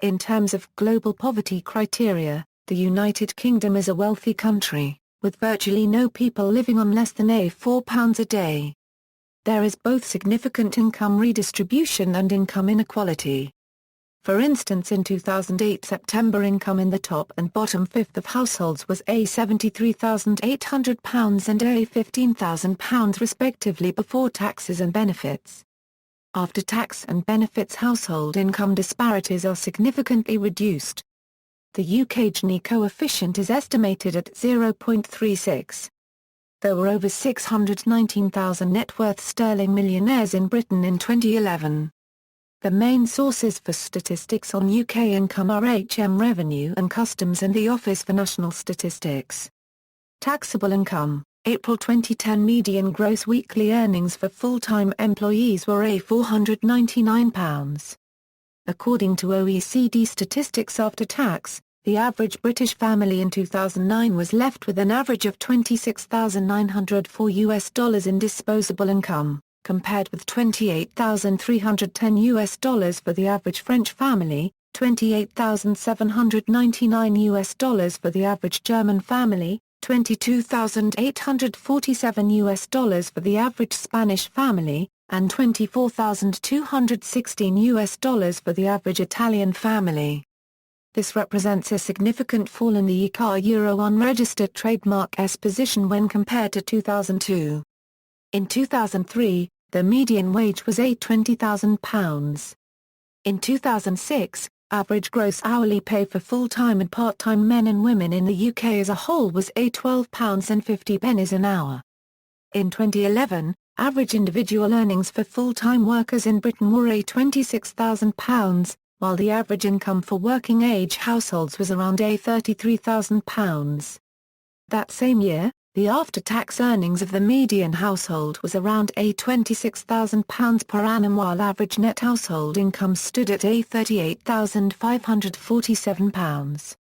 In terms of global poverty criteria, the United Kingdom is a wealthy country, with virtually no people living on less than £4 a day. There is both significant income redistribution and income inequality. For instance, in 2008, September income in the top and bottom fifth of households was £73,800 and £15,000 respectively before taxes and benefits. After tax and benefits, household income disparities are significantly reduced. The UK Gini coefficient is estimated at 0.36. There were over 619,000 net worth sterling millionaires in Britain in 2011. The main sources for statistics on UK income are revenue and customs and the Office for National Statistics. Taxable income. April 2010 median gross weekly earnings for full-time employees were £499. According to OECD statistics after tax, the average British family in 2009 was left with an average of $26,904 in disposable income, compared with $28,310 for the average French family, $28,799 for the average German family, $22,847 for the average Spanish family, and $24,216 for the average Italian family. This represents a significant fall in the UK unregistered trademark's position when compared to 2002. In 2003, the median wage was £20,000. In 2006, average gross hourly pay for full-time and part-time men and women in the UK as a whole was £12.50 an hour. In 2011, average individual earnings for full-time workers in Britain were £26,000, while the average income for working-age households was around £33,000. That same year, the after-tax earnings of the median household was around £26,000 per annum, while average net household income stood at £38,547.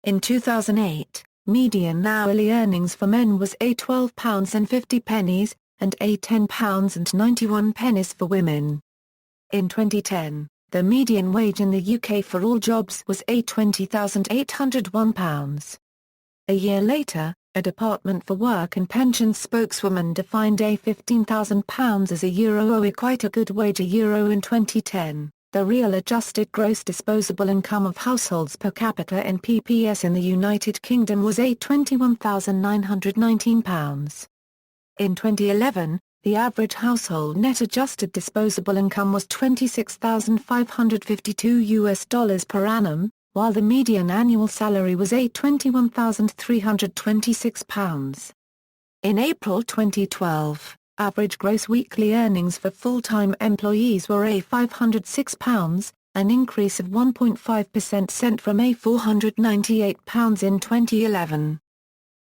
In 2008, median hourly earnings for men was £12.50 and £10.91 for women. In 2010, the median wage in the UK for all jobs was £20,801. A year later, a Department for Work and Pensions spokeswoman defined £15,000 as quite a good wage in 2010. The real adjusted gross disposable income of households per capita in PPS in the United Kingdom was £21,919. In 2011, the average household net adjusted disposable income was $26,552 per annum, while the median annual salary was £21,326. In April 2012, average gross weekly earnings for full-time employees were £506, an increase of 1.5% from £498 in 2011.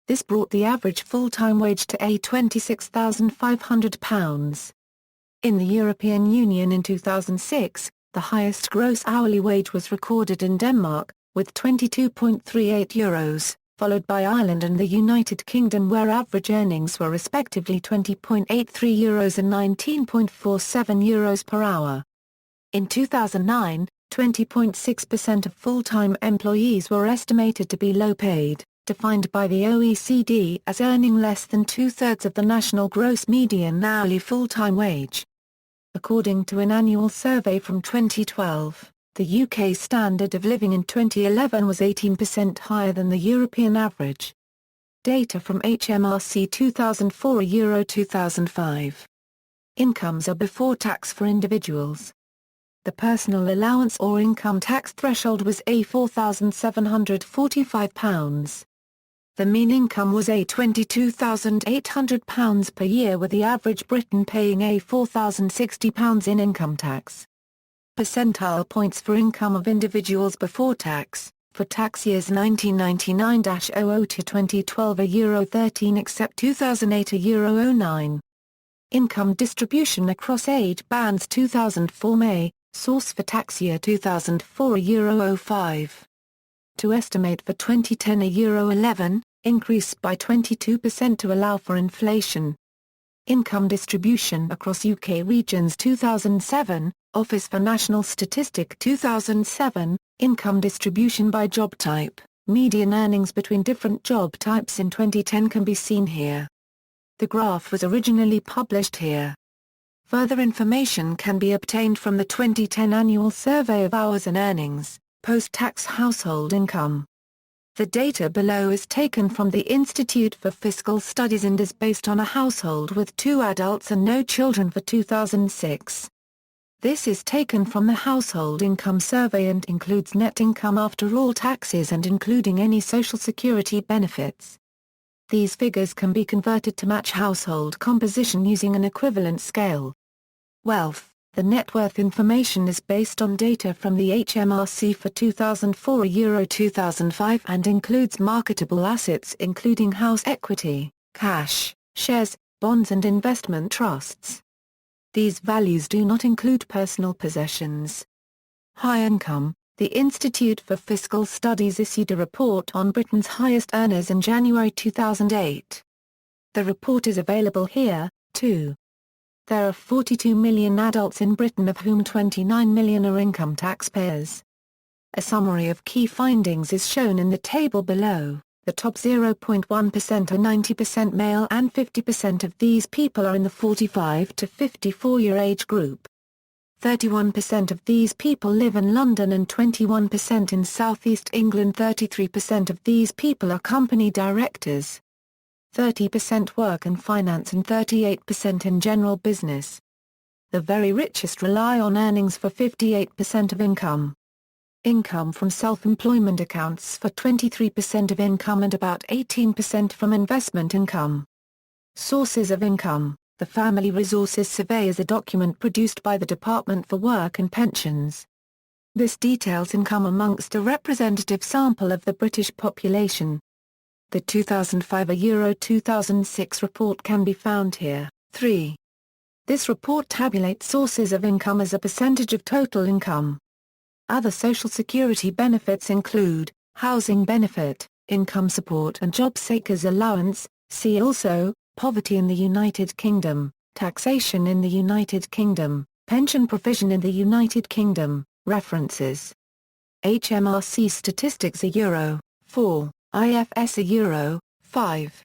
This brought the average full-time wage to £26,500. In the European Union in 2006, the highest gross hourly wage was recorded in Denmark, with €22.38, followed by Ireland and the United Kingdom, where average earnings were respectively €20.83 and €19.47 per hour. In 2009, 20.6% of full-time employees were estimated to be low-paid, defined by the OECD as earning less than two-thirds of the national gross median hourly full-time wage. According to an annual survey from 2012, the UK standard of living in 2011 was 18% higher than the European average. Data from HMRC 2004 2005. Incomes are before tax for individuals. The personal allowance or income tax threshold was £4,745. The mean income was £22,800 per year, with the average Briton paying £4,060 in income tax. Percentile points for income of individuals before tax, for tax years 1999-00 to 2012 are €13 except 2008 are €09. Income distribution across age bands 2004 May, source for tax year 2004 are €05. To estimate for 2010 are €11, increased by 22% to allow for inflation. Income distribution across UK regions 2007, Office for National Statistic 2007, Income Distribution by Job Type. Median earnings between different job types in 2010 can be seen here. The graph was originally published here. Further information can be obtained from the 2010 Annual Survey of Hours and Earnings, Post-Tax Household Income. The data below is taken from the Institute for Fiscal Studies and is based on a household with 2 adults and no children for 2006. This is taken from the Household Income Survey and includes net income after all taxes and including any Social Security benefits. These figures can be converted to match household composition using an equivalent scale. Wealth. The net worth information is based on data from the HMRC for 2004 2005 and includes marketable assets including house equity, cash, shares, bonds and investment trusts. These values do not include personal possessions. High income. The Institute for Fiscal Studies issued a report on Britain's highest earners in January 2008. The report is available here, too. There are 42 million adults in Britain of whom 29 million are income taxpayers. A summary of key findings is shown in the table below. The top 0.1% are 90% male and 50% of these people are in the 45 to 54-year age group. 31% of these people live in London and 21% in South East England. 33% of these people are company directors. 30% work in finance and 38% in general business. The very richest rely on earnings for 58% of income. Income from self-employment accounts for 23% of income and about 18% from investment income. Sources of income. The Family Resources Survey is a document produced by the Department for Work and Pensions. This details income amongst a representative sample of the British population. The 2005-2006 report can be found here. 3. This report tabulates sources of income as a percentage of total income. Other Social Security benefits include housing benefit, income support and job seekers allowance. See also, poverty in the United Kingdom, taxation in the United Kingdom, pension provision in the United Kingdom. References. HMRC statistics a Euro 4, IFS a Euro 5.